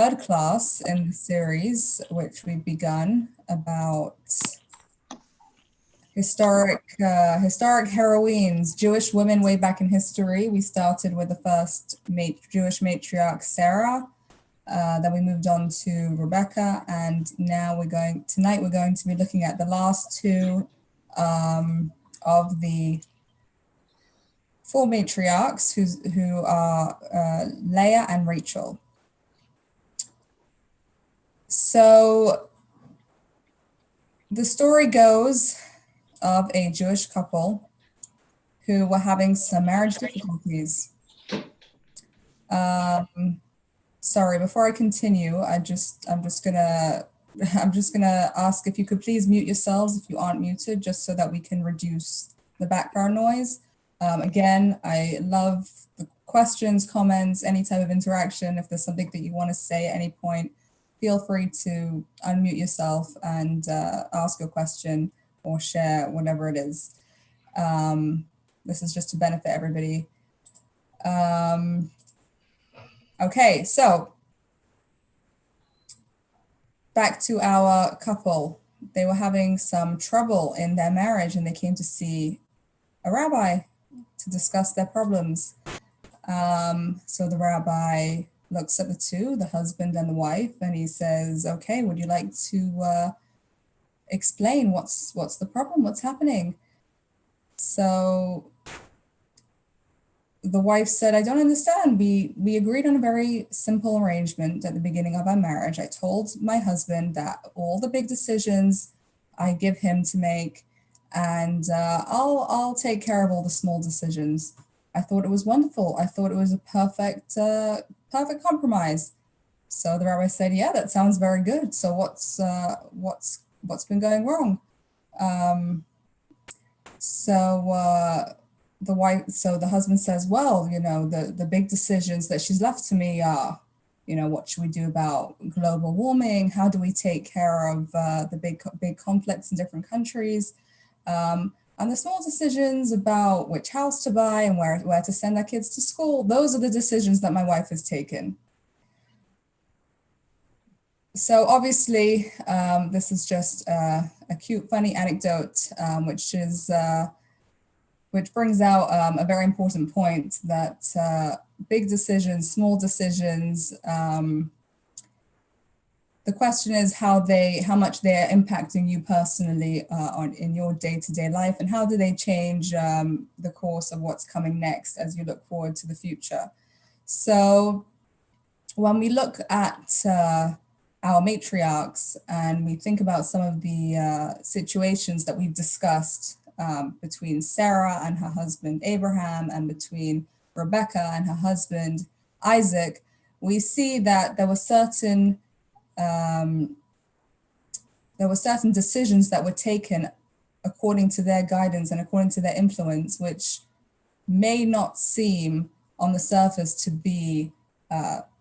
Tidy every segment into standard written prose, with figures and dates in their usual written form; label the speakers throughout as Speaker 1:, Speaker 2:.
Speaker 1: third class in the series, which we've begun about historic heroines, Jewish women way back in history. We started with the first Jewish matriarch, Sarah. Then we moved on to Rebecca, and now tonight we're going to be looking at the last two of the four matriarchs who are Leah and Rachel. So the story goes of a Jewish couple who were having some marriage difficulties. Sorry, before I continue, I'm just gonna ask if you could please mute yourselves if you aren't muted, just so that we can reduce the background noise. Again, I love the questions, comments, any type of interaction. If there's something that you want to say at any point, feel free to unmute yourself and ask your question or share whatever it is. This is just to benefit everybody. Okay, so back to our couple. They were having some trouble in their marriage and they came to see a rabbi to discuss their problems. So the rabbi looks at the two, the husband and the wife, and he says, okay, would you like to explain what's the problem, what's happening? So the wife said, I don't understand. We agreed on a very simple arrangement at the beginning of our marriage. I told my husband that all the big decisions I give him to make, and I'll take care of all the small decisions. I thought it was wonderful. I thought it was a perfect compromise. So the rabbi said, yeah, that sounds very good. So what's been going wrong? The husband says, well, the big decisions that she's left to me are, what should we do about global warming? How do we take care of the big conflicts in different countries? And the small decisions about which house to buy and where to send our kids to school, those are the decisions that my wife has taken. So obviously, this is just a cute, funny anecdote, which brings out a very important point that big decisions, small decisions, the question is how much they're impacting you personally in your day-to-day life, and how do they change the course of what's coming next as you look forward to the future. So when we look at our matriarchs and we think about some of the situations that we've discussed between Sarah and her husband Abraham, and between Rebecca and her husband Isaac, we see that there were certain decisions that were taken according to their guidance and according to their influence, which may not seem on the surface to be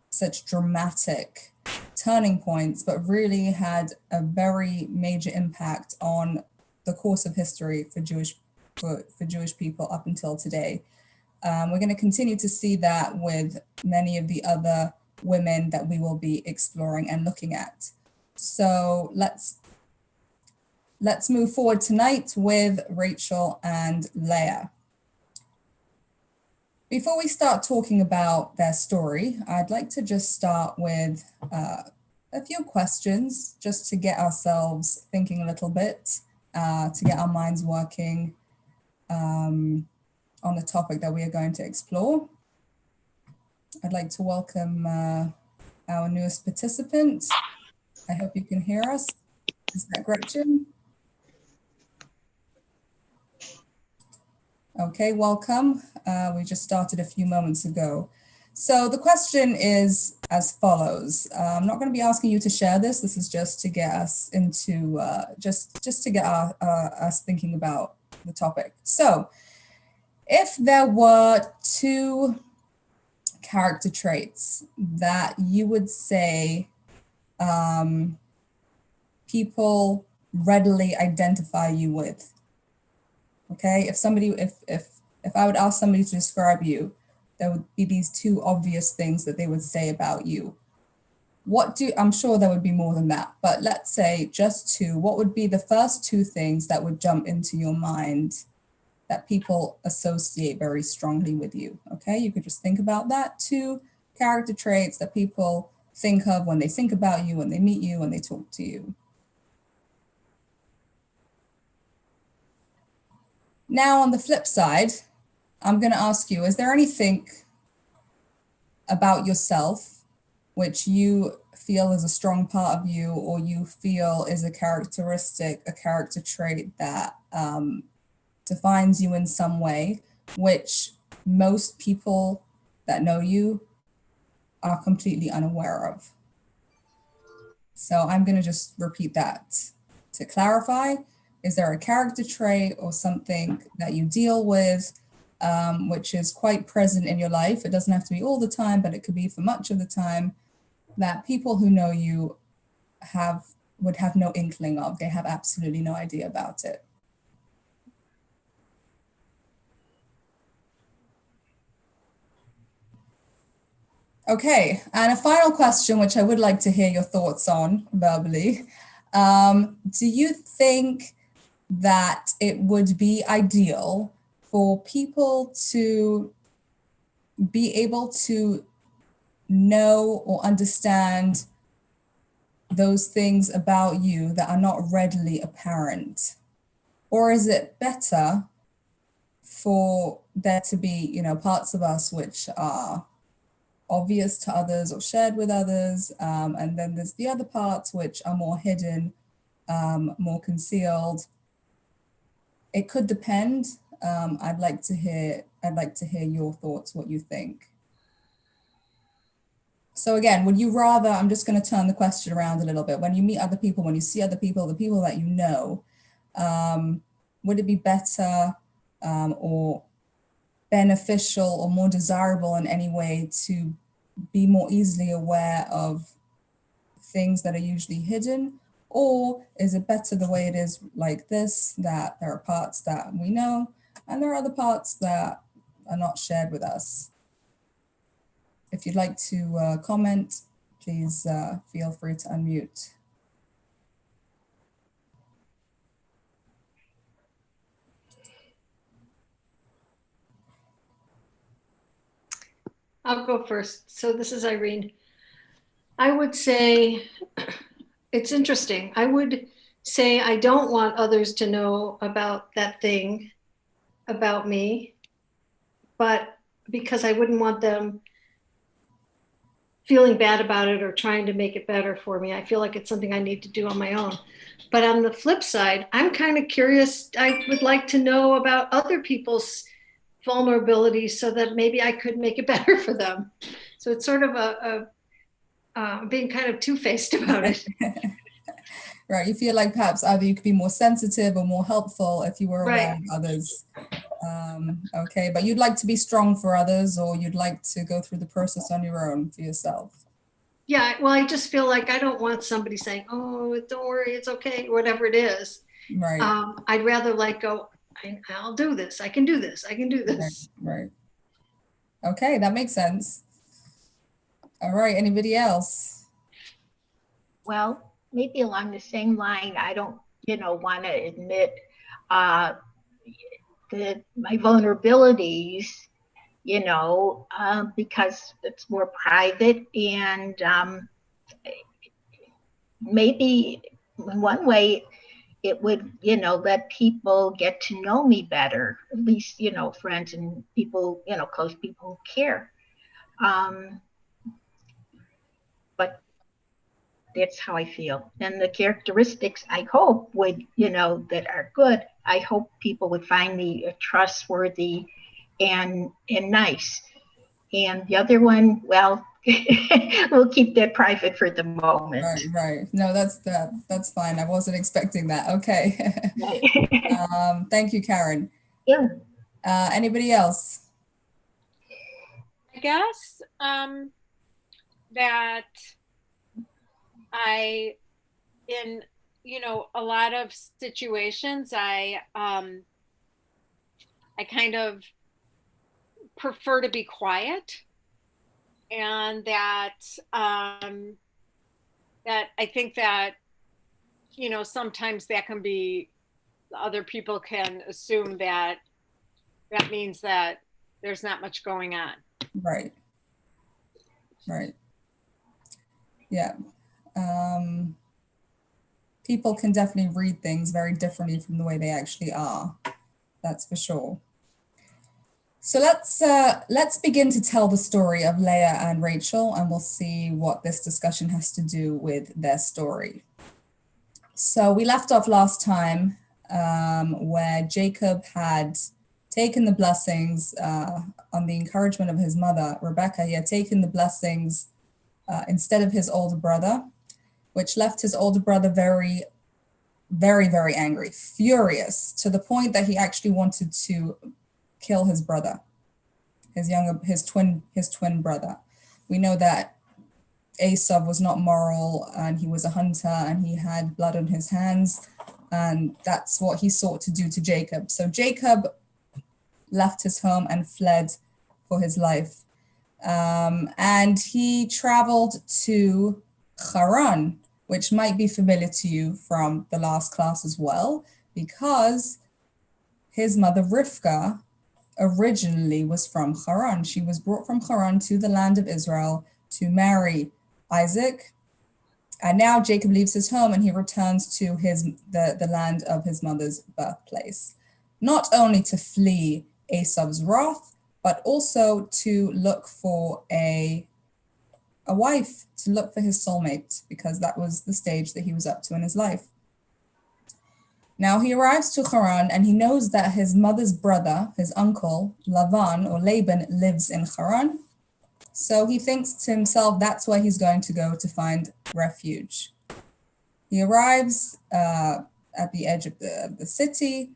Speaker 1: such dramatic turning points, but really had a very major impact on the course of history for Jewish people up until today. We're going to continue to see that with many of the other women that we will be exploring and looking at. So let's move forward tonight with Rachel and Leah. Before we start talking about their story, I'd like to just start with a few questions just to get ourselves thinking a little bit, to get our minds working on the topic that we are going to explore. I'd like to welcome our newest participant. I hope you can hear us. Is that Gretchen? Okay, welcome. We just started a few moments ago. So the question is as follows. I'm not going to be asking you to share this. This is just to get us into, just to get us thinking about the topic. So if there were two character traits that you would say people readily identify you with, okay? If I would ask somebody to describe you, there would be these two obvious things that they would say about you. I'm sure there would be more than that, but let's say just two. What would be the first two things that would jump into your mind that people associate very strongly with you? Okay, you could just think about that. Two character traits that people think of when they think about you, when they meet you, when they talk to you. Now, on the flip side, I'm going to ask you, is there anything about yourself which you feel is a strong part of you, or you feel is a characteristic, a character trait that defines you in some way, which most people that know you are completely unaware of? So I'm going to just repeat that to clarify. Is there a character trait or something that you deal with which is quite present in your life? It doesn't have to be all the time, but it could be for much of the time, that people who know you would have no inkling of. They have absolutely no idea about it. Okay, and a final question, which I would like to hear your thoughts on verbally. Do you think that it would be ideal for people to be able to know or understand those things about you that are not readily apparent? Or is it better for there to be, parts of us which are obvious to others or shared with others, and then there's the other parts which are more hidden, more concealed? It could depend. I'd like to hear your thoughts, what you think. So again, would you rather, I'm just going to turn the question around a little bit. When you meet other people, when you see other people, the people that you know, would it be better or beneficial or more desirable in any way to be more easily aware of things that are usually hidden? Or is it better the way it is like this, that there are parts that we know and there are other parts that are not shared with us? If you'd like to comment, please feel free to unmute.
Speaker 2: I'll go first. So this is Irene. I would say it's interesting. I would say I don't want others to know about that thing about me, but because I wouldn't want them feeling bad about it or trying to make it better for me. I feel like it's something I need to do on my own. But on the flip side, I'm kind of curious. I would like to know about other people's vulnerabilities so that maybe I could make it better for them. So it's sort of being kind of two-faced about it.
Speaker 1: Right, you feel like perhaps either you could be more sensitive or more helpful if you were aware
Speaker 2: Right.
Speaker 1: of others. Okay, but you'd like to be strong for others, or you'd like to go through the process on your own for yourself?
Speaker 2: Yeah, well, I just feel like I don't want somebody saying, "Oh, don't worry, it's okay," whatever it is.
Speaker 1: Right,
Speaker 2: I'd rather like go, I'll do this. I can do this. I can do
Speaker 1: right,
Speaker 2: this.
Speaker 1: right. Okay, that makes sense. All right, anybody else?
Speaker 3: Well, maybe along the same line, I don't, want to admit uh, that my vulnerabilities, because it's more private, and maybe in one way it would, let people get to know me better, at least, friends and people, close people who care. But that's how I feel. And the characteristics I hope would, that are good, I hope people would find me trustworthy and nice. And the other one, well, we'll keep that private for the moment.
Speaker 1: Right, right. No, that's fine. I wasn't expecting that. Okay.
Speaker 3: Right.
Speaker 1: Thank you, Karen.
Speaker 3: Yeah.
Speaker 1: Anybody else?
Speaker 4: I guess that in a lot of situations, I kind of prefer to be quiet, and that I think that, you know, sometimes that can be, other people can assume that that means that there's not much going on.
Speaker 1: Right. Right. Yeah. People can definitely read things very differently from the way they actually are. That's for sure. So let's begin to tell the story of Leah and Rachel, and we'll see what this discussion has to do with their story. So we left off last time where Jacob had taken the blessings on the encouragement of his mother, Rebecca. He had taken the blessings instead of his older brother, which left his older brother very, very, very angry, furious, to the point that he actually wanted to kill his brother, his twin brother. We know that Esau was not moral, and he was a hunter, and he had blood on his hands, and that's what he sought to do to Jacob. So Jacob left his home and fled for his life, and he traveled to Haran, which might be familiar to you from the last class as well, because his mother Rivka originally was from Haran. She was brought from Haran to the land of Israel to marry Isaac. And now Jacob leaves his home and he returns to the land of his mother's birthplace, not only to flee Esau's wrath, but also to look for a wife, to look for his soulmate, because that was the stage that he was up to in his life. Now he arrives to Haran and he knows that his mother's brother, his uncle, Laban, lives in Haran. So he thinks to himself, that's where he's going to go to find refuge. He arrives at the edge of the city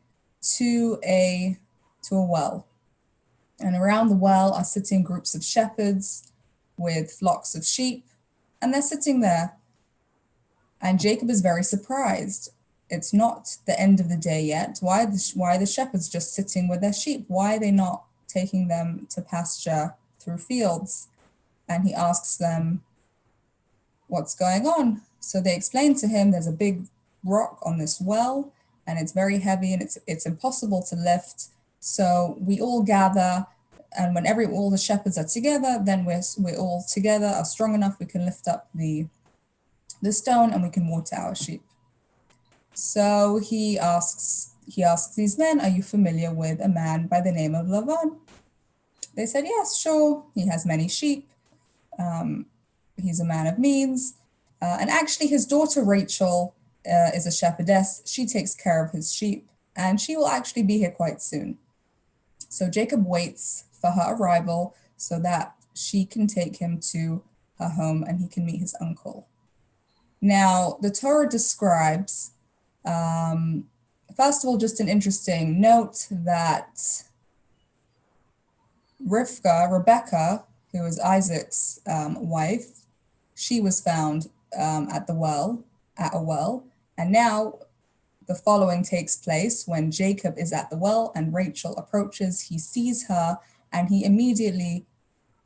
Speaker 1: to a well. And around the well are sitting groups of shepherds with flocks of sheep, and they're sitting there. And Jacob is very surprised. It's not the end of the day yet. Why are the shepherds just sitting with their sheep? Why are they not taking them to pasture through fields? And he asks them, what's going on? So they explain to him there's a big rock on this well, and it's very heavy, and it's impossible to lift. So we all gather, and when all the shepherds are together, then we're all together, are strong enough, we can lift up the stone and we can water our sheep. So he asks these men, are you familiar with a man by the name of Lavan? They said, yes, sure. He has many sheep. He's a man of means. And actually his daughter Rachel is a shepherdess. She takes care of his sheep, and she will actually be here quite soon. So Jacob waits for her arrival so that she can take him to her home and he can meet his uncle. Now, the Torah describes, first of all, just an interesting note that Rebecca, who is Isaac's wife, she was found at a well. And now the following takes place when Jacob is at the well and Rachel approaches. He sees her and he immediately,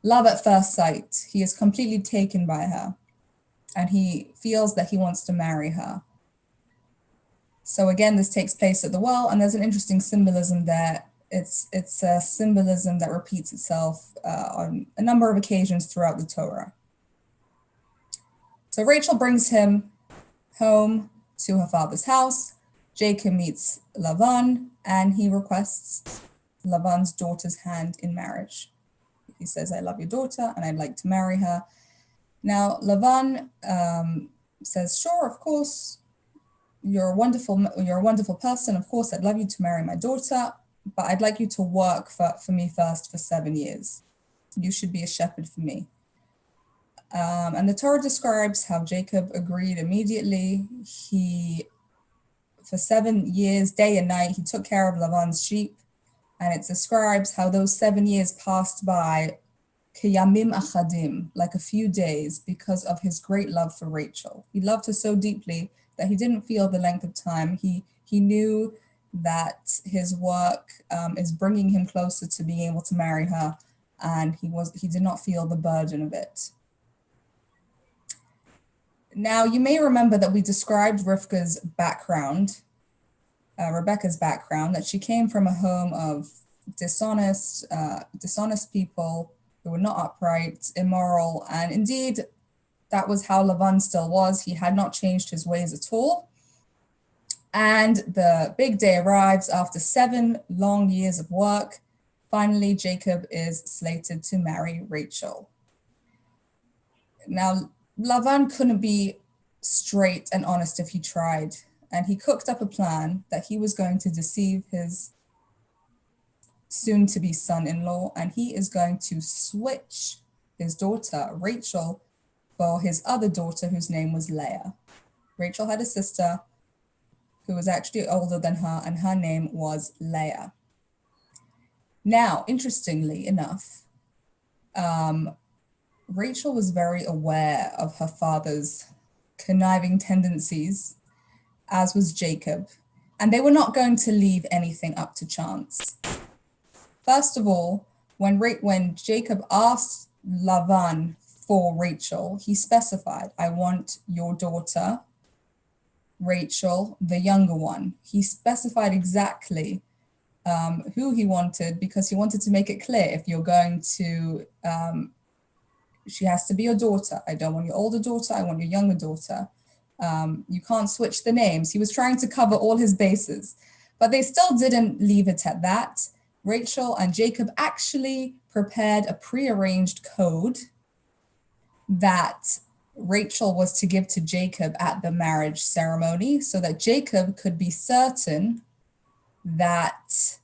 Speaker 1: love at first sight, he is completely taken by her and he feels that he wants to marry her. So again, this takes place at the well, and there's an interesting symbolism there. It's a symbolism that repeats itself on a number of occasions throughout the Torah. So Rachel brings him home to her father's house. Jacob meets Lavan, and he requests Lavan's daughter's hand in marriage. He says, I love your daughter and I'd like to marry her. Now, Lavan says, sure, of course, you're a wonderful person. Of course, I'd love you to marry my daughter, but I'd like you to work for me first for 7 years. You should be a shepherd for me. And the Torah describes how Jacob agreed immediately. For 7 years, day and night, he took care of Lavan's sheep. And it describes how those 7 years passed by kiyamim achadim, like a few days, because of his great love for Rachel. He loved her so deeply that he didn't feel the length of time. He knew that his work is bringing him closer to being able to marry her, and he did not feel the burden of it. Now, you may remember that we described Rebecca's background, that she came from a home of dishonest people who were not upright, immoral, and indeed, that was how Lavan still was. He had not changed his ways at all. And the big day arrives after 7 long years of work. Finally, Jacob is slated to marry Rachel. Now, Lavan couldn't be straight and honest if he tried, and he cooked up a plan that he was going to deceive his soon-to-be son-in-law, and he is going to switch his daughter, Rachel, for his other daughter, whose name was Leah. Rachel had a sister who was actually older than her, and her name was Leah. Now, interestingly enough, Rachel was very aware of her father's conniving tendencies, as was Jacob, and they were not going to leave anything up to chance. First of all, when Jacob asked Lavan for Rachel, he specified, I want your daughter, Rachel, the younger one. He specified exactly who he wanted, because he wanted to make it clear, if you're going to, she has to be your daughter. I don't want your older daughter, I want your younger daughter. You can't switch the names. He was trying to cover all his bases, but they still didn't leave it at that. Rachel and Jacob actually prepared a prearranged code that Rachel was to give to Jacob at the marriage ceremony, so that Jacob could be certain that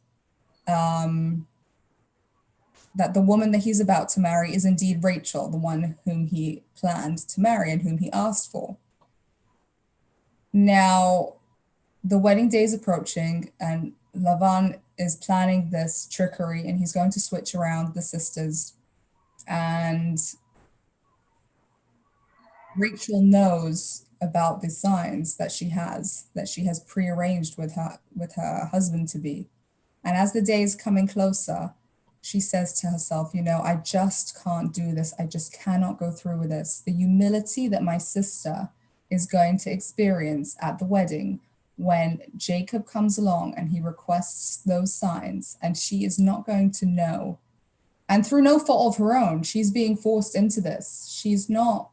Speaker 1: that the woman that he's about to marry is indeed Rachel, the one whom he planned to marry and whom he asked for. Now, the wedding day is approaching, and Lavan is planning this trickery, and he's going to switch around the sisters. And Rachel knows about the signs that she has prearranged with her husband-to-be. And as the day is coming closer, she says to herself, I just can't do this. I just cannot go through with this. The humility that my sister is going to experience at the wedding when Jacob comes along and he requests those signs, and she is not going to know. And through no fault of her own, she's being forced into this. She's not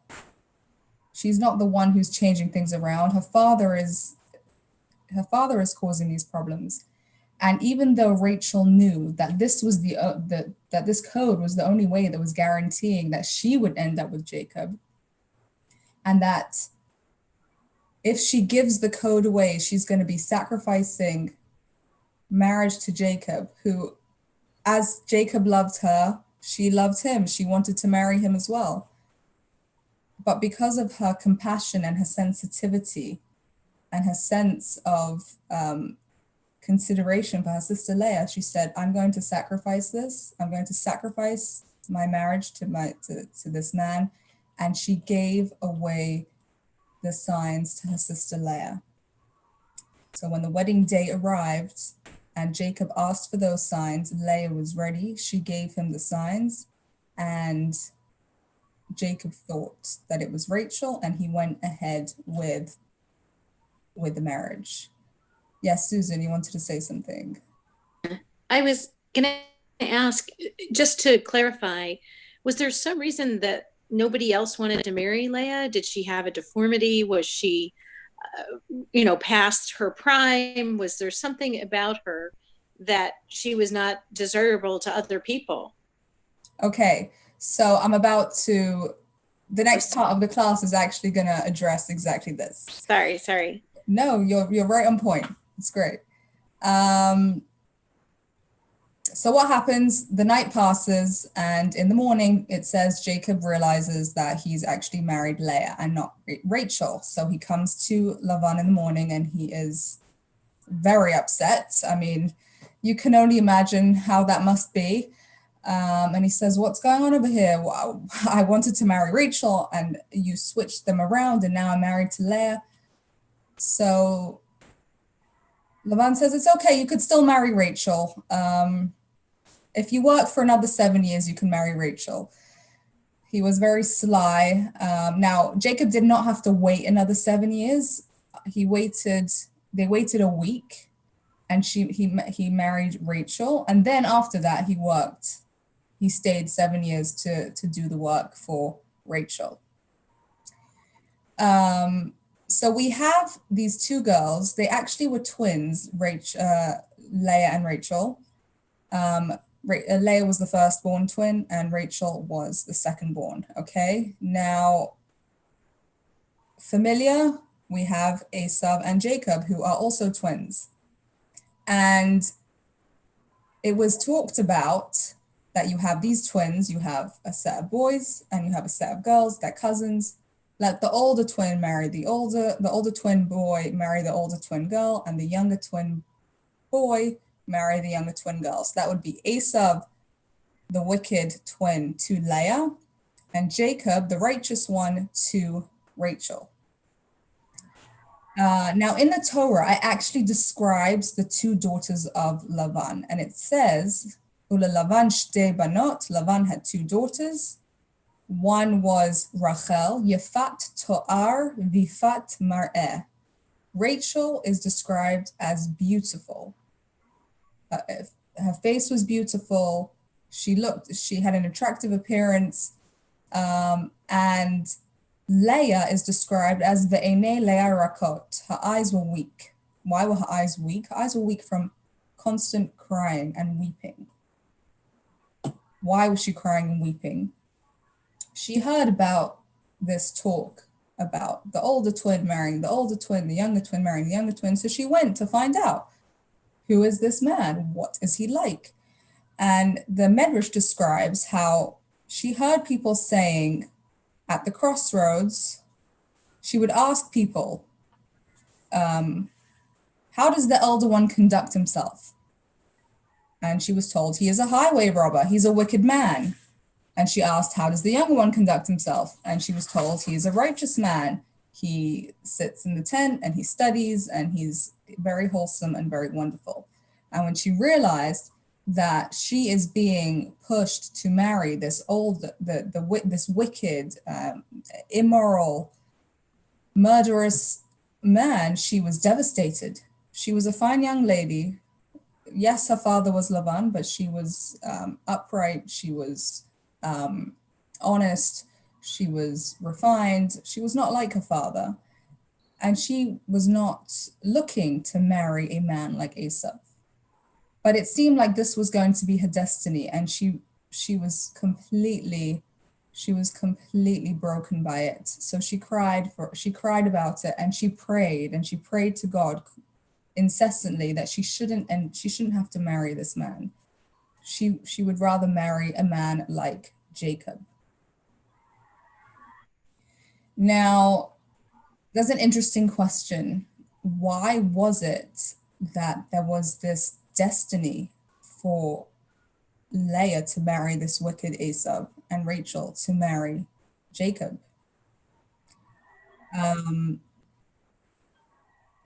Speaker 1: the one who's changing things around. Her father is causing these problems. And even though Rachel knew that this was that this code was the only way that was guaranteeing that she would end up with Jacob, and that if she gives the code away, she's going to be sacrificing marriage to Jacob, who, as Jacob loved her, she loved him. She wanted to marry him as well. But because of her compassion and her sensitivity and her sense of consideration for her sister Leah, she said, I'm going to sacrifice this. I'm going to sacrifice my marriage to this man. And she gave away the signs to her sister Leah. So when the wedding day arrived and Jacob asked for those signs, Leah was ready. She gave him the signs, and Jacob thought that it was Rachel, and he went ahead with the marriage. Yes, Susan, you wanted to say something.
Speaker 5: I was going to ask, just to clarify, was there some reason that nobody else wanted to marry Leah? Did she have a deformity? Was she, past her prime? Was there something about her that she was not desirable to other people?
Speaker 1: Okay, so the next part of the class is actually going to address exactly this.
Speaker 5: Sorry.
Speaker 1: No, you're right on point. It's great. So what happens? The night passes, and in the morning, it says Jacob realizes that he's actually married Leah and not Rachel. So he comes to Lavan in the morning, and he is very upset. I mean, you can only imagine how that must be. And he says, what's going on over here? Well, I wanted to marry Rachel, and you switched them around, and now I'm married to Leah. So Lavan says, it's okay, you could still marry Rachel. If you work for another 7 years, you can marry Rachel. He was very sly. Now, Jacob did not have to wait another 7 years. They waited a week, and he married Rachel. And then after that, he stayed 7 years to do the work for Rachel. So we have these two girls. They actually were twins, Leah and Rachel. Leah was the firstborn twin and Rachel was the secondborn. Okay, now familiar, we have Esau and Jacob, who are also twins. And it was talked about that you have these twins, you have a set of boys and you have a set of girls, they're cousins. Let the older twin marry the older twin boy marry the older twin girl, and the younger twin boy marry the younger twin girl. So that would be Esau, the wicked twin, to Leah, and Jacob, the righteous one, to Rachel. Now in the Torah, it actually describes the two daughters of Lavan, and it says, Ula Lavan shte banot, Lavan had two daughters. One was Rachel, Yefat To'ar Vifat Mar'eh. Rachel is described as beautiful. Her face was beautiful. She had an attractive appearance. And Leah is described as Ve'enei Leah Rakot. Her eyes were weak. Why were her eyes weak? Her eyes were weak from constant crying and weeping. Why was she crying and weeping? She heard about this talk about the older twin marrying the older twin, the younger twin marrying the younger twin. So she went to find out, who is this man? What is he like? And the Medrash describes how she heard people saying at the crossroads, she would ask people, how does the elder one conduct himself? And she was told, he is a highway robber, he's a wicked man. And she asked, how does the younger one conduct himself? And she was told, he is a righteous man. He sits in the tent and he studies and he's very wholesome and very wonderful. And when she realized that she is being pushed to marry this this wicked, immoral, murderous man, she was devastated. She was a fine young lady. Yes, her father was Laban, but she was upright. She was honest, she was refined, she was not like her father, and she was not looking to marry a man like Esau. But it seemed like this was going to be her destiny, and she was completely broken by it. So she cried about it, and she prayed to God incessantly that she shouldn't have to marry this man. She would rather marry a man like Jacob. Now, there's an interesting question. Why was it that there was this destiny for Leah to marry this wicked Esau and Rachel to marry Jacob?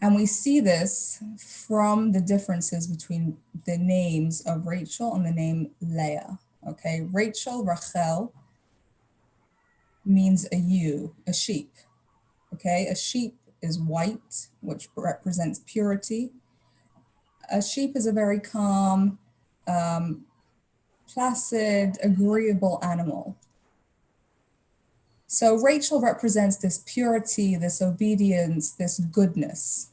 Speaker 1: And we see this from the differences between the names of Rachel and the name Leah. Okay, Rachel means a ewe, a sheep. Okay, a sheep is white, which represents purity. A sheep is a very calm, placid, agreeable animal. So Rachel represents this purity, this obedience, this goodness.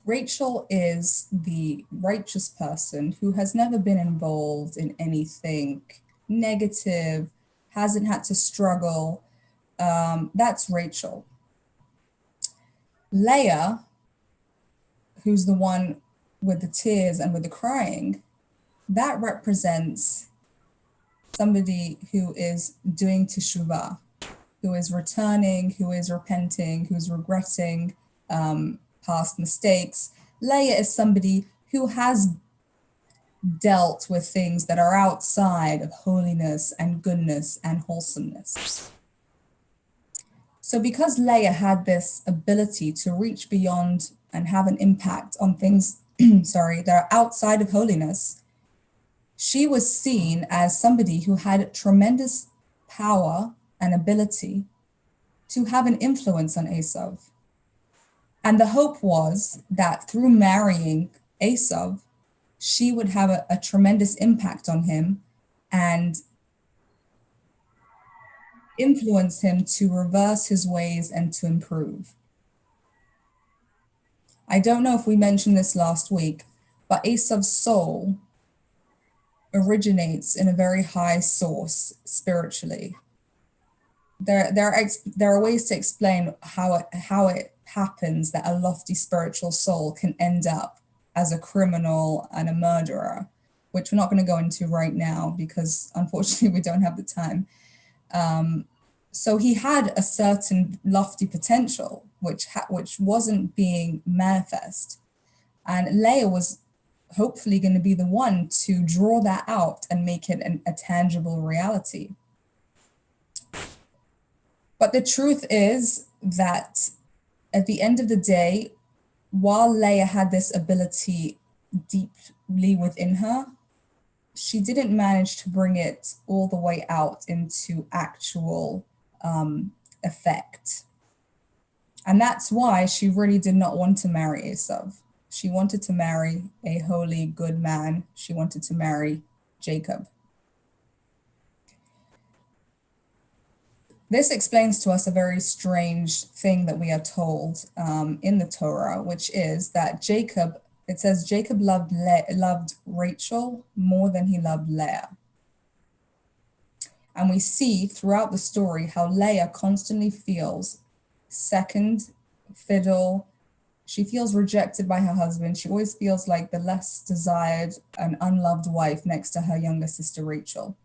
Speaker 1: Rachel is the righteous person who has never been involved in anything negative, hasn't had to struggle. That's Rachel. Leah, who's the one with the tears and with the crying, that represents somebody who is doing teshuvah, who is returning, who is repenting, who's regretting past mistakes. Leah is somebody who has dealt with things that are outside of holiness and goodness and wholesomeness. So because Leah had this ability to reach beyond and have an impact on things, that are outside of holiness, she was seen as somebody who had tremendous power and ability to have an influence on Esau. And the hope was that through marrying Esau, she would have a tremendous impact on him and influence him to reverse his ways and to improve. I don't know if we mentioned this last week, but Esau's soul originates in a very high source spiritually. There are ways to explain how it happens that a lofty spiritual soul can end up as a criminal and a murderer, which we're not going to go into right now because unfortunately we don't have the time. So he had a certain lofty potential, which wasn't being manifest. And Leah was hopefully going to be the one to draw that out and make it a tangible reality. But the truth is that at the end of the day, while Leah had this ability deeply within her, she didn't manage to bring it all the way out into actual effect. And that's why she really did not want to marry Esau. She wanted to marry a holy, good man. She wanted to marry Jacob. This explains to us a very strange thing that we are told in the Torah, which is that Jacob, it says Jacob loved Rachel more than he loved Leah. And we see throughout the story how Leah constantly feels second fiddle. She feels rejected by her husband. She always feels like the less desired and unloved wife next to her younger sister, Rachel.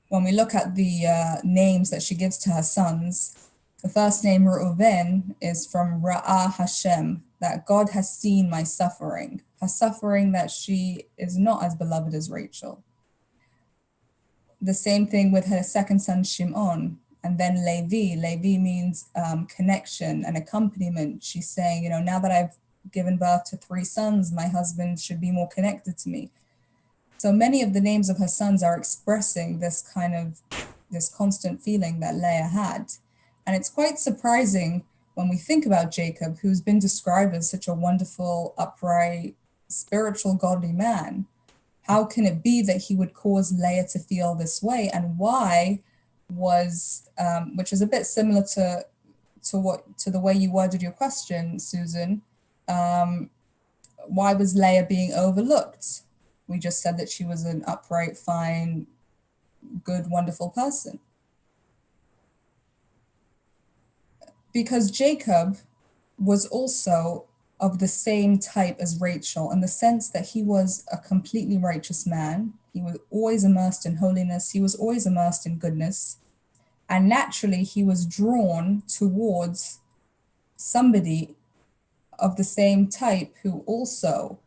Speaker 1: When we look at the names that she gives to her sons, the first name, Reuven, is from Ra'ah Hashem, that God has seen my suffering, her suffering that she is not as beloved as Rachel. The same thing with her second son, Shimon, and then Levi. Levi means connection and accompaniment. She's saying, now that I've given birth to 3 sons, my husband should be more connected to me. So many of the names of her sons are expressing this constant feeling that Leah had. And it's quite surprising when we think about Jacob, who's been described as such a wonderful, upright, spiritual, godly man. How can it be that he would cause Leah to feel this way? And why was, which is a bit similar to the way you worded your question, Susan, why was Leah being overlooked? We just said that she was an upright, fine, good, wonderful person. Because Jacob was also of the same type as Rachel in the sense that he was a completely righteous man. He was always immersed in holiness. He was always immersed in goodness. And naturally, he was drawn towards somebody of the same type who also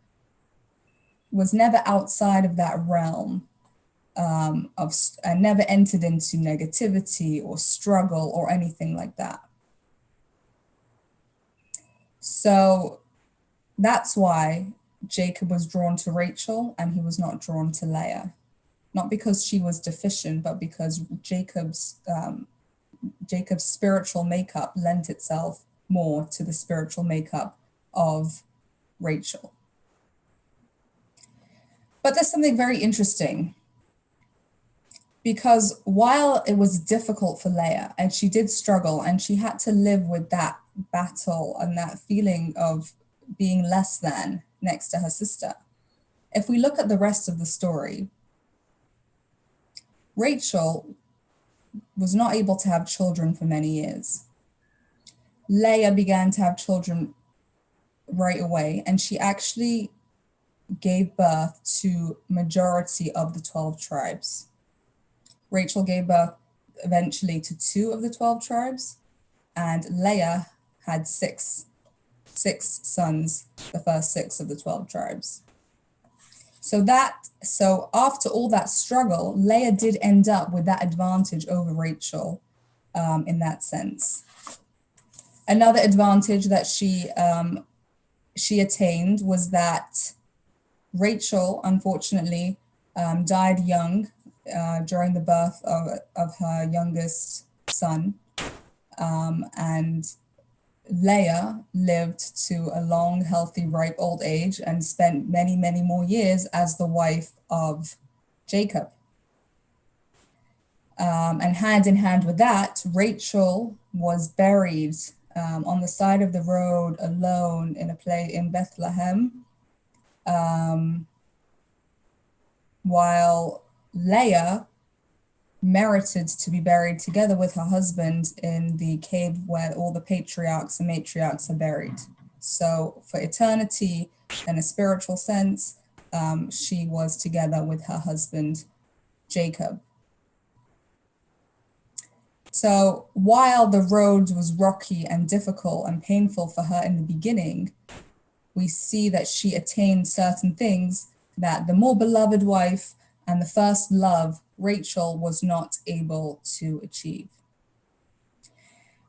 Speaker 1: was never outside of that realm and never entered into negativity or struggle or anything like that. So that's why Jacob was drawn to Rachel and he was not drawn to Leah. Not because she was deficient, but because Jacob's spiritual makeup lent itself more to the spiritual makeup of Rachel. But there's something very interesting, because while it was difficult for Leah and she did struggle and she had to live with that battle and that feeling of being less than next to her sister, if we look at the rest of the story, Rachel was not able to have children for many years. Leah began to have children right away, and she actually gave birth to majority of the 12 tribes. Rachel gave birth eventually to 2 of the 12 tribes, and Leah had six sons, the first 6 of the 12 tribes. So after all that struggle, Leah did end up with that advantage over Rachel in that sense. Another advantage that she attained was that Rachel, unfortunately, died young during the birth of her youngest son. And Leah lived to a long, healthy, ripe old age and spent many, many more years as the wife of Jacob. And hand in hand with that, Rachel was buried on the side of the road alone in a place in Bethlehem, while Leah merited to be buried together with her husband in the cave where all the patriarchs and matriarchs are buried. So for eternity, in a spiritual sense, she was together with her husband, Jacob. So while the road was rocky and difficult and painful for her in the beginning, we see that she attained certain things that the more beloved wife and the first love, Rachel, was not able to achieve.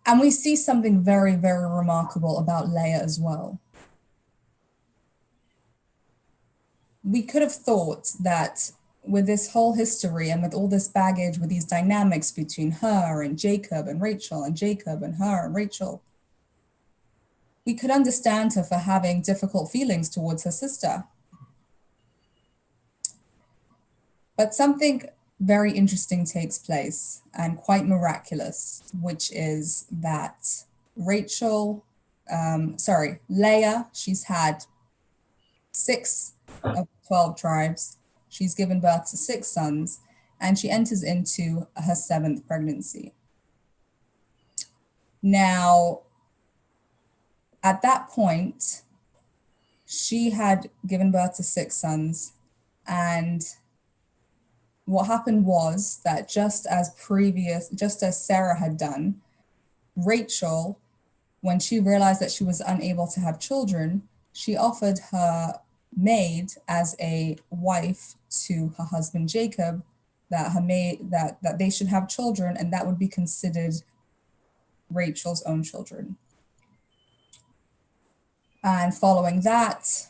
Speaker 1: And we see something very, very remarkable about Leah as well. We could have thought that with this whole history and with all this baggage, with these dynamics between her and Jacob and Rachel and Jacob and her and Rachel, we could understand her for having difficult feelings towards her sister. But something very interesting takes place and quite miraculous, which is that Leah, she's had 6 of 12 tribes. She's given birth to 6 sons, and she enters into her 7th pregnancy. Now, at that point, she had given birth to 6 sons, and what happened was that just as Sarah had done, Rachel, when she realized that she was unable to have children, she offered her maid as a wife to her husband Jacob, that they should have children, and that would be considered Rachel's own children. And following that,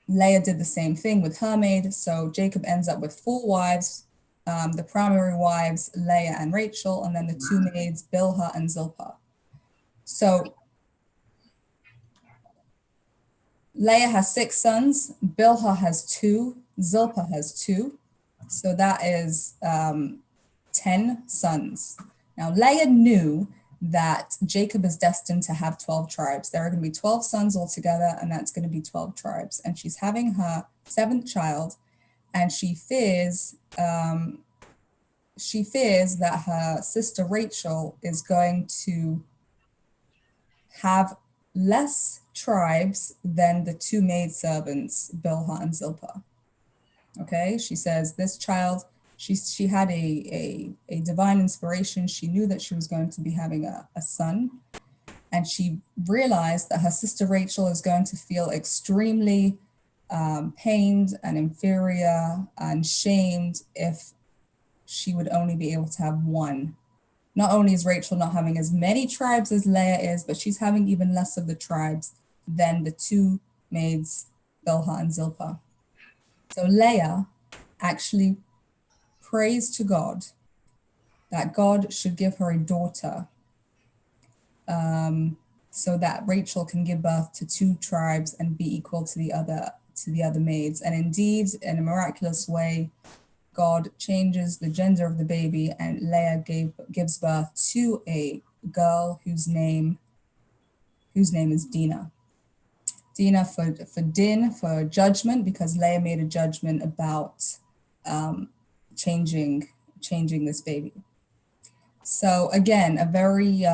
Speaker 1: Leah did the same thing with her maid. So Jacob ends up with 4 wives, the primary wives, Leah and Rachel, and then the 2 maids, Bilhah and Zilpah. So Leah has 6 sons, Bilhah has 2, Zilpah has 2. So that is 10 sons. Now Leah knew that Jacob is destined to have 12 tribes. There are going to be 12 sons altogether, and that's going to be 12 tribes. And she's having her 7th child, and she fears that her sister Rachel is going to have less tribes than the 2 maidservants, Bilhah and Zilpah. Okay, she says this child, she had a divine inspiration. She knew that she was going to be having a son, and she realized that her sister Rachel is going to feel extremely pained and inferior and shamed if she would only be able to have 1. Not only is Rachel not having as many tribes as Leah is, but she's having even less of the tribes than the 2 maids, Bilhah and Zilpah. So Leah actually prays to God that God should give her a daughter, so that Rachel can give birth to 2 tribes and be equal to the other maids. And indeed, in a miraculous way, God changes the gender of the baby, and Leah gives birth to a girl whose name is Dinah. Dinah for judgment, because Leah made a judgment about changing this baby. So again, a very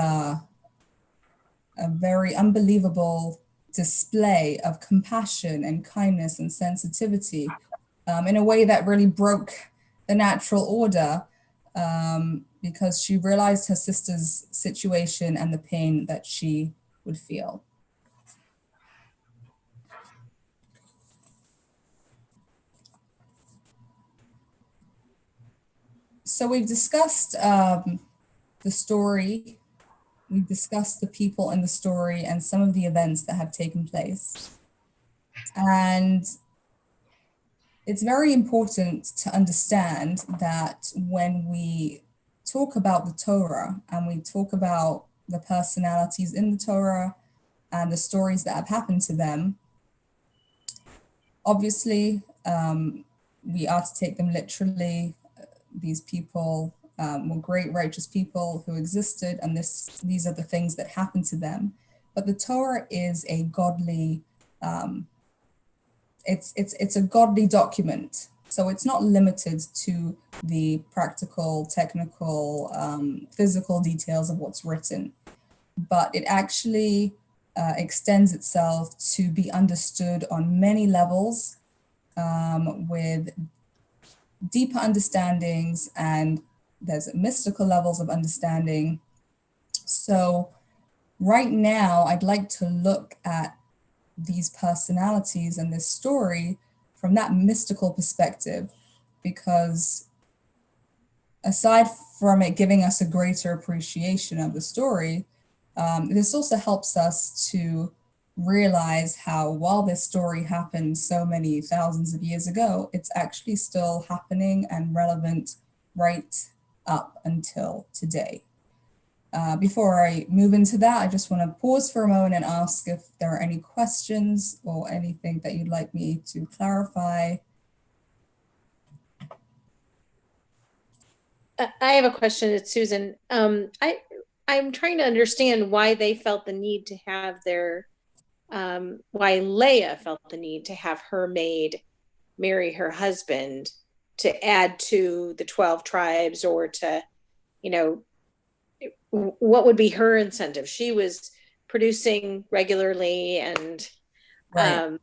Speaker 1: unbelievable display of compassion and kindness and sensitivity, in a way that really broke the natural order, because she realized her sister's situation and the pain that she would feel. So we've discussed the story, we've discussed the people in the story and some of the events that have taken place. And it's very important to understand that when we talk about the Torah and we talk about the personalities in the Torah and the stories that have happened to them, obviously, we are to take them literally. These people were great, righteous people who existed, and these are the things that happened to them. But the Torah is a godly, it's a godly document. So it's not limited to the practical, technical, physical details of what's written, but it actually extends itself to be understood on many levels, with deeper understandings, and there's mystical levels of understanding. So right now, I'd like to look at these personalities and this story from that mystical perspective, because aside from it giving us a greater appreciation of the story, this also helps us to realize how, while this story happened so many thousands of years ago, it's actually still happening and relevant right up until today. Before I move into that, I just want to pause for a moment and ask if there are any questions or anything that you'd like me to clarify.
Speaker 5: I have a question. It's Susan. I'm trying to understand why they felt the need to have why Leah felt the need to have her maid marry her husband to add to the 12 tribes, or to, what would be her incentive? She was producing regularly and,
Speaker 1: Right.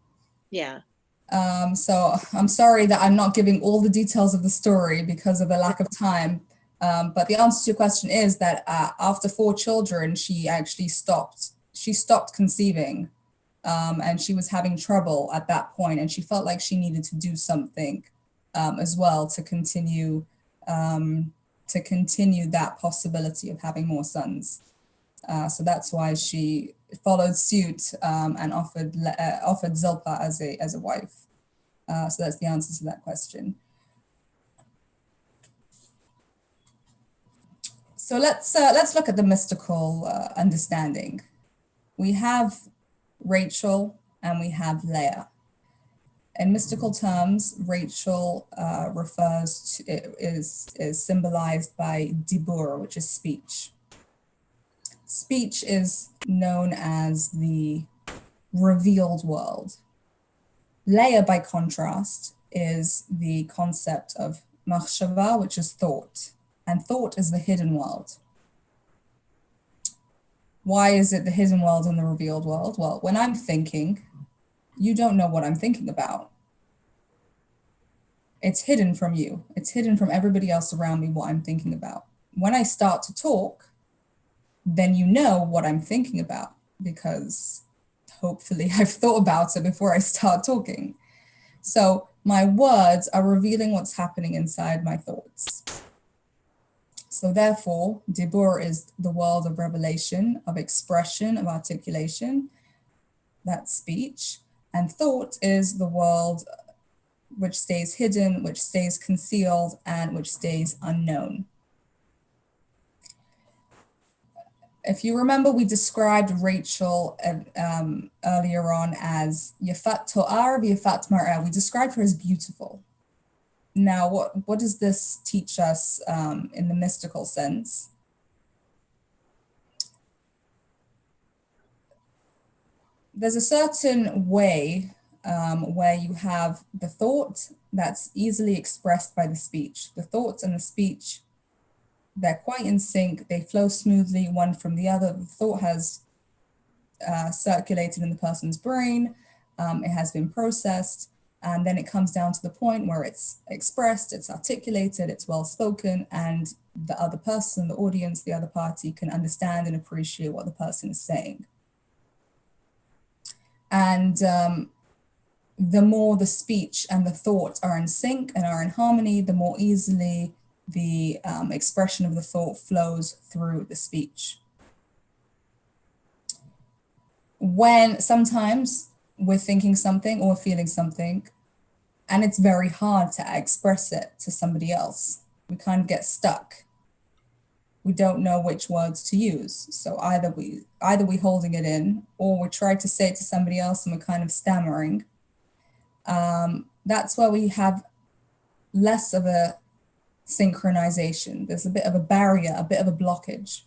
Speaker 5: yeah.
Speaker 1: So I'm sorry that I'm not giving all the details of the story because of the lack of time. But the answer to your question is that after 4 children, she actually stopped. She stopped conceiving, and she was having trouble at that point, and she felt like she needed to do something as well to continue that possibility of having more sons. So that's why she followed suit and offered Zilpah as a wife. So that's the answer to that question. So let's look at the mystical understanding. We have Rachel and we have Leah. In mystical terms, Rachel is symbolized by dibur, which is speech. Speech is known as the revealed world. Leah, by contrast, is the concept of machshava, which is thought, and thought is the hidden world. Why is it the hidden world and the revealed world? Well, when I'm thinking, you don't know what I'm thinking about. It's hidden from you. It's hidden from everybody else around me what I'm thinking about. When I start to talk, then you know what I'm thinking about, because hopefully I've thought about it before I start talking. So my words are revealing what's happening inside my thoughts. So therefore, dibur is the world of revelation, of expression, of articulation, that's speech. And thought is the world which stays hidden, which stays concealed, and which stays unknown. If you remember, we described Rachel earlier on as Yafat To'ar v'Yafat Mar'ah. We described her as beautiful. Now, what does this teach us in the mystical sense? There's a certain way where you have the thought that's easily expressed by the speech. The thoughts and the speech, they're quite in sync. They flow smoothly one from the other. The thought has circulated in the person's brain. It has been processed. And then it comes down to the point where it's expressed, it's articulated, it's well spoken, and the other person, the audience, the other party can understand and appreciate what the person is saying. And the more the speech and the thought are in sync and are in harmony, the more easily the expression of the thought flows through the speech. When sometimes we're thinking something or feeling something, And it's very hard to express it to somebody else. We kind of get stuck. We don't know which words to use. So either we holding it in, or we try to say it to somebody else and we're kind of stammering. That's where we have less of a synchronization. There's a bit of a barrier, a bit of a blockage.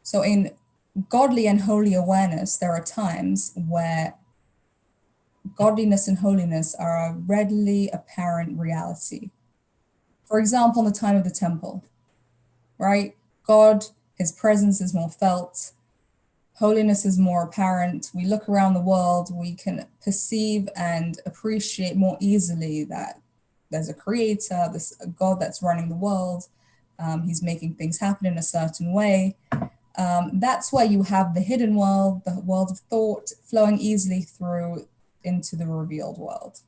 Speaker 1: So in godly and holy awareness, there are times where godliness and holiness are a readily apparent reality. For example, in the time of the temple, right? God, his presence is more felt. Holiness is more apparent. We look around the world, we can perceive and appreciate more easily that there's a creator, a God that's running the world. He's making things happen in a certain way. That's where you have the hidden world, the world of thought, flowing easily through into the revealed world.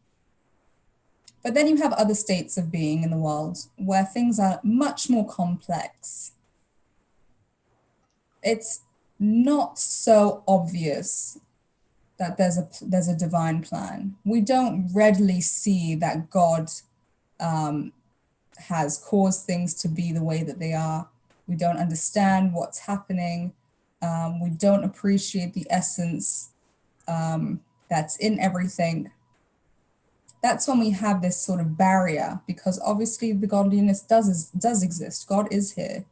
Speaker 1: But then you have other states of being in the world where things are much more complex. It's not so obvious that there's a divine plan. We don't readily see that God has caused things to be the way that they are. We don't understand what's happening. We don't appreciate the essence that's in everything. That's when we have this sort of barrier, because obviously the godliness does exist. God is here,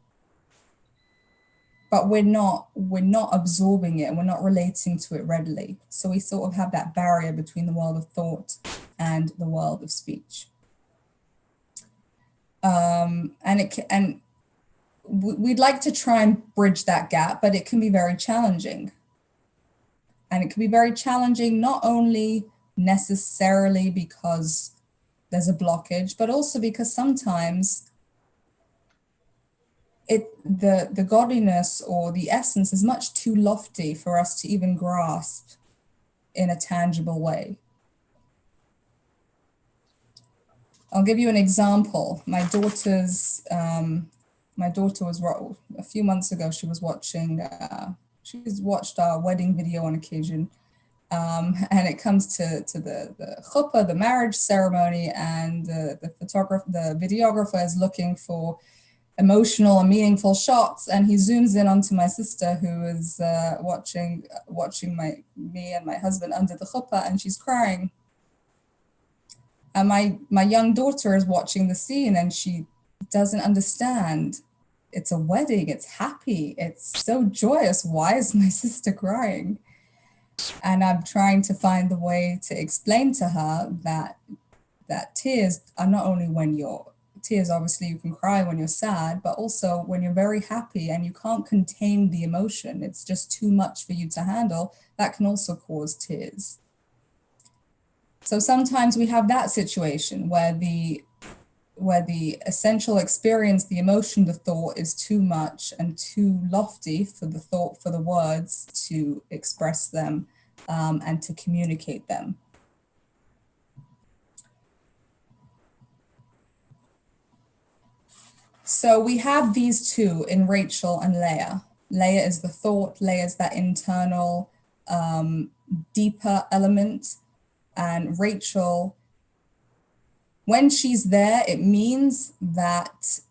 Speaker 1: but we're not absorbing it. We're not relating to it readily. So we sort of have that barrier between the world of thought and the world of speech. And we'd like to try and bridge that gap, but it can be very challenging. And it can be very challenging not only necessarily because there's a blockage, but also because sometimes the godliness or the essence is much too lofty for us to even grasp in a tangible way. I'll give you an example. My daughter was a few months ago. She was watching. She's watched our wedding video on occasion, and it comes to the chuppah, the marriage ceremony, and the videographer is looking for emotional and meaningful shots, and he zooms in onto my sister who is watching me and my husband under the chuppah, and she's crying. And my young daughter is watching the scene, and she doesn't understand. It's a wedding, it's happy, it's so joyous. Why is my sister crying? And I'm trying to find the way to explain to her that tears are not only tears, obviously you can cry when you're sad, but also when you're very happy and you can't contain the emotion, it's just too much for you to handle, that can also cause tears. So sometimes we have that situation where the essential experience, the emotion, the thought is too much and too lofty for the words to express them and to communicate them. So we have these two in Rachel and Leah. Leah is the thought, Leah is that internal, deeper element, and Rachel, when she's there, it means that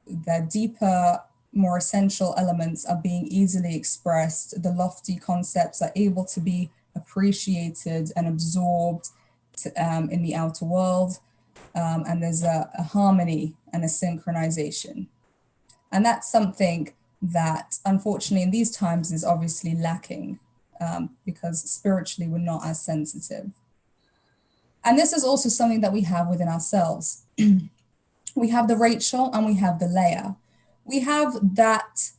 Speaker 1: the deeper, more essential elements are being easily expressed. The lofty concepts are able to be appreciated and absorbed in the outer world. And there's a harmony and a synchronization. And that's something that, unfortunately, in these times is obviously lacking because spiritually we're not as sensitive. And this is also something that we have within ourselves. We have the Rachel and we have the Leah. We have that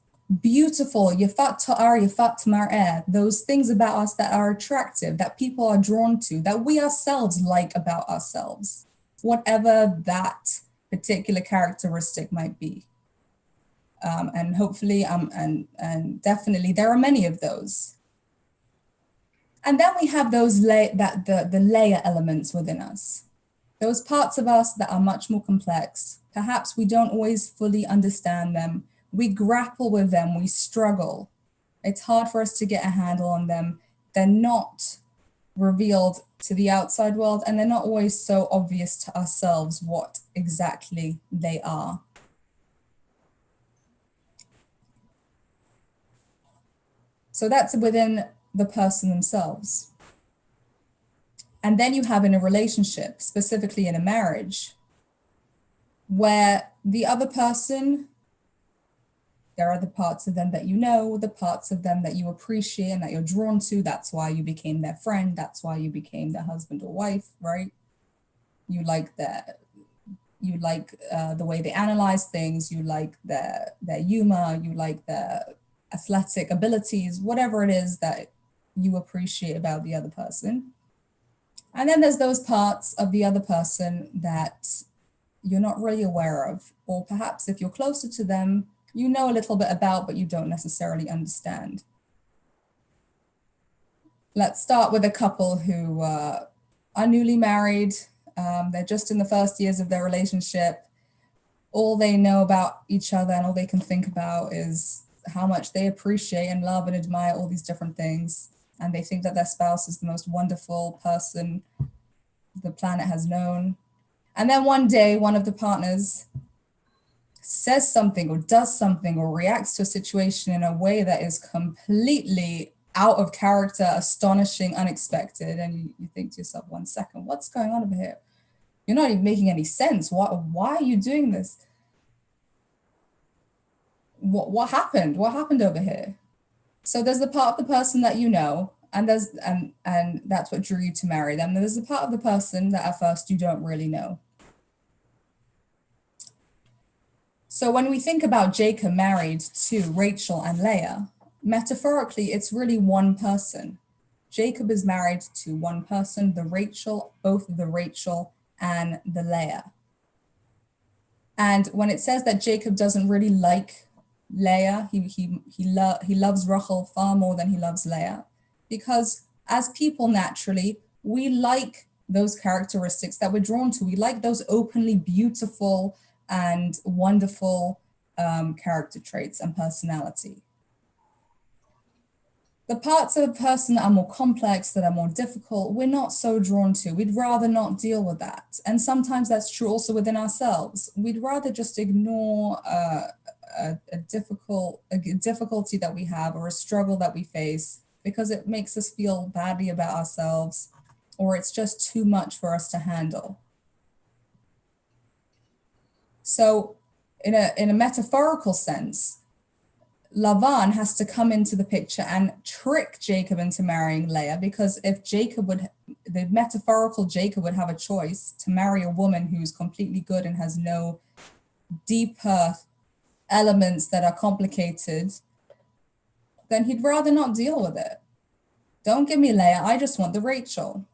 Speaker 1: beautiful, yafat ta'ar, yafat mar'eh, those things about us that are attractive, that people are drawn to, that we ourselves like about ourselves, whatever that particular characteristic might be. And hopefully, and definitely there are many of those. And then we have those the layer elements within us, those parts of us that are much more complex. Perhaps we don't always fully understand them. We grapple with them, we struggle. It's hard for us to get a handle on them. They're not revealed to the outside world, and they're not always so obvious to ourselves what exactly they are. So that's within the person themselves. And then you have in a relationship, specifically in a marriage, where the other person, there are the parts of them that you know, the parts of them that you appreciate and that you're drawn to. That's why you became their friend. That's why you became their husband or wife, right? You like the way they analyze things. You like their humor. You like their athletic abilities, whatever it is that you appreciate about the other person. And then there's those parts of the other person that you're not really aware of, or perhaps if you're closer to them, you know a little bit about, but you don't necessarily understand. Let's start with a couple who are newly married. They're just in the first years of their relationship. All they know about each other and all they can think about is how much they appreciate and love and admire all these different things. And they think that their spouse is the most wonderful person the planet has known. And then one day, one of the partners says something or does something or reacts to a situation in a way that is completely out of character, astonishing, unexpected. And you think to yourself, 1 second, what's going on over here? You're not even making any sense. Why are you doing this? What happened? What happened over here? So there's the part of the person that you know, and that's what drew you to marry them. There's the part of the person that at first you don't really know. So when we think about Jacob married to Rachel and Leah, metaphorically, it's really one person. Jacob is married to one person, both the Rachel and the Leah. And when it says that Jacob doesn't really like Leah, he loves Rachel far more than he loves Leah, because as people naturally, we like those characteristics that we're drawn to. We like those openly beautiful and wonderful character traits and personality. The parts of a person that are more complex, that are more difficult, we're not so drawn to. We'd rather not deal with that. And sometimes that's true also within ourselves. We'd rather just ignore a difficulty that we have or a struggle that we face because it makes us feel badly about ourselves, or it's just too much for us to handle. So in a metaphorical sense, Lavan has to come into the picture and trick Jacob into marrying Leah, because if the metaphorical Jacob would have a choice to marry a woman who's completely good and has no deeper elements that are complicated, then he'd rather not deal with it. Don't give me Leah, I just want the Rachel,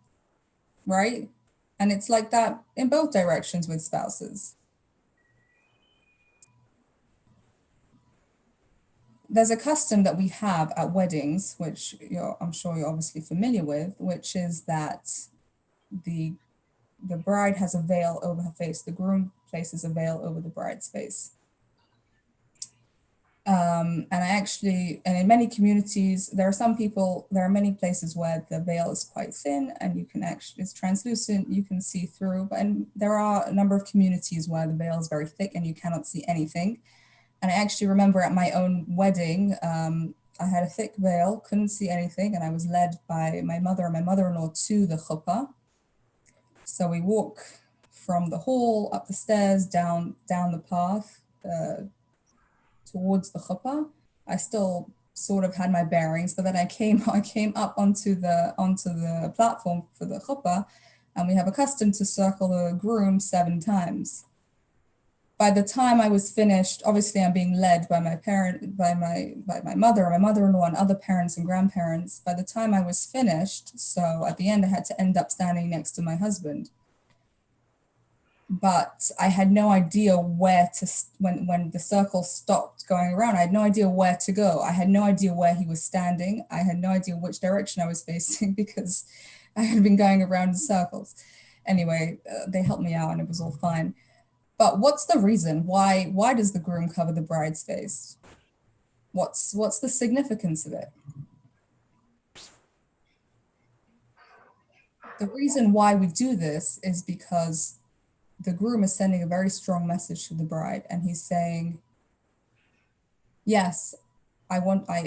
Speaker 1: right? And it's like that in both directions with spouses. There's a custom that we have at weddings, which I'm sure you're obviously familiar with, which is that the bride has a veil over her face, the groom places a veil over the bride's face. And in many communities, there are many places where the veil is quite thin and it's translucent, you can see through, and there are a number of communities where the veil is very thick and you cannot see anything. And I actually remember at my own wedding, I had a thick veil, couldn't see anything, and I was led by my mother and my mother-in-law to the chuppah. So we walk from the hall, up the stairs, down the path towards the chuppah. I still sort of had my bearings, but then I came up onto the platform for the chuppah, and we have a custom to circle the groom 7 times. By the time I was finished, obviously I'm being led by my mother, my mother-in-law, and other parents and grandparents. By the time I was finished, so at the end I had to end up standing next to my husband. But I had no idea where to, when the circle stopped going around, I had no idea where to go. I had no idea where he was standing. I had no idea which direction I was facing because I had been going around in circles. Anyway, they helped me out and it was all fine. But what's the reason? Why does the groom cover the bride's face? What's the significance of it? The reason why we do this is because the groom is sending a very strong message to the bride, and he's saying, yes, I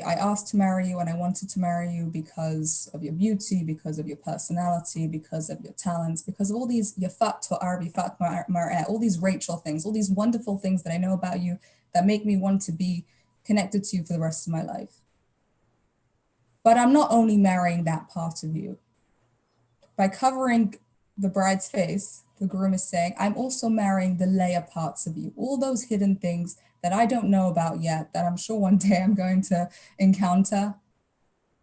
Speaker 1: asked to marry you, and I wanted to marry you because of your beauty, because of your personality, because of your talents, because of all these yafat Arabi, fat mar'a, all these Rachel things, all these wonderful things that I know about you that make me want to be connected to you for the rest of my life. But I'm not only marrying that part of you. By covering the bride's face, the groom is saying, I'm also marrying the Leah parts of you, all those hidden things that I don't know about yet, that I'm sure one day I'm going to encounter.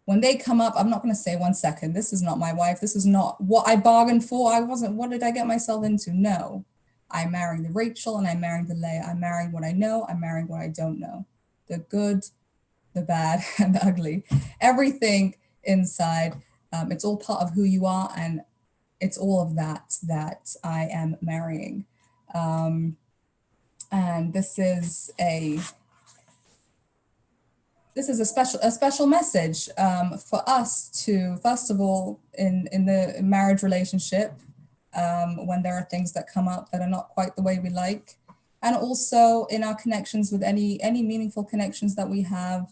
Speaker 1: When they come up, I'm not going to say, 1 second, this is not my wife. This is not what I bargained for. What did I get myself into? No, I'm marrying the Rachel and I'm marrying the Leah. I'm marrying what I know. I'm marrying what I don't know. The good, the bad, and the ugly. Everything inside. It's all part of who you are, and it's all of that I am marrying. And this is a special message for us to, first of all, in the marriage relationship, when there are things that come up that are not quite the way we like, and also in our connections with any meaningful connections that we have,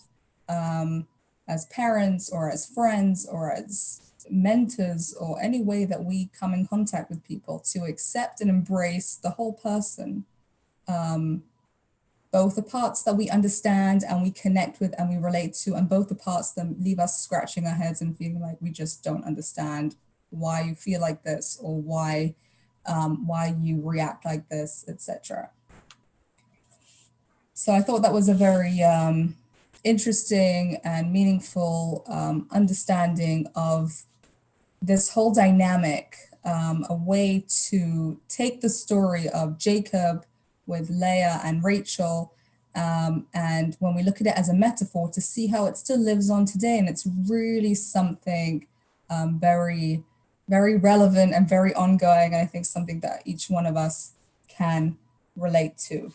Speaker 1: as parents or as friends or as mentors, or any way that we come in contact with people, to accept and embrace the whole person, both the parts that we understand and we connect with and we relate to, and both the parts that leave us scratching our heads and feeling like we just don't understand why you feel like this, or why you react like this, etc. So I thought that was a very interesting and meaningful understanding of this whole dynamic, a way to take the story of Jacob with Leah and Rachel, and when we look at it as a metaphor, to see how it still lives on today. And it's really something very, very relevant and very ongoing, and I think something that each one of us can relate to.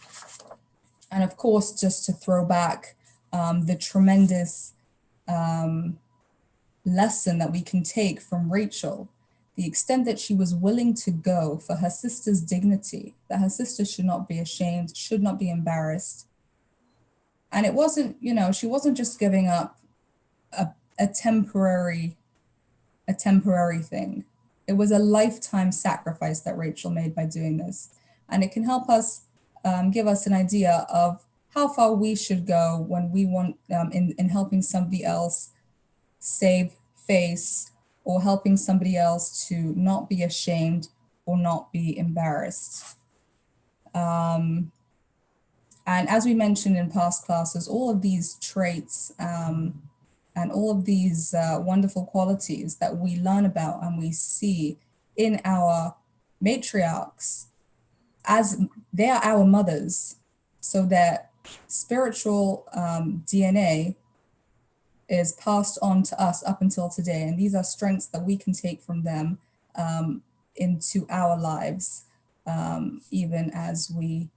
Speaker 1: And of course, just to throw back the tremendous lesson that we can take from Rachel, the extent that she was willing to go for her sister's dignity, that her sister should not be ashamed, should not be embarrassed. And it wasn't, she wasn't just giving up a temporary thing. It was a lifetime sacrifice that Rachel made by doing this. And it can help us, give us an idea of how far we should go when we want, in helping somebody else save face, or helping somebody else to not be ashamed or not be embarrassed. And as we mentioned in past classes, all of these traits and all of these wonderful qualities that we learn about and we see in our matriarchs, as they are our mothers, so that spiritual DNA is passed on to us up until today. And these are strengths that we can take from them into our lives, even as we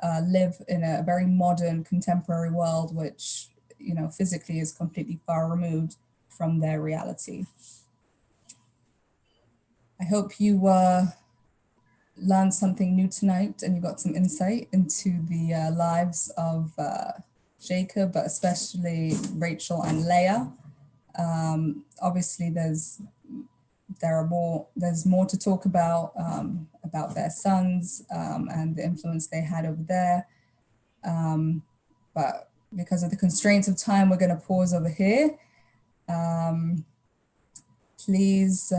Speaker 1: live in a very modern, contemporary world, which, physically is completely far removed from their reality. I hope you learned something new tonight, and you got some insight into the lives of Jacob, but especially Rachel and Leah. Obviously, there's more to talk about their sons and the influence they had over there. But because of the constraints of time, we're going to pause over here. Please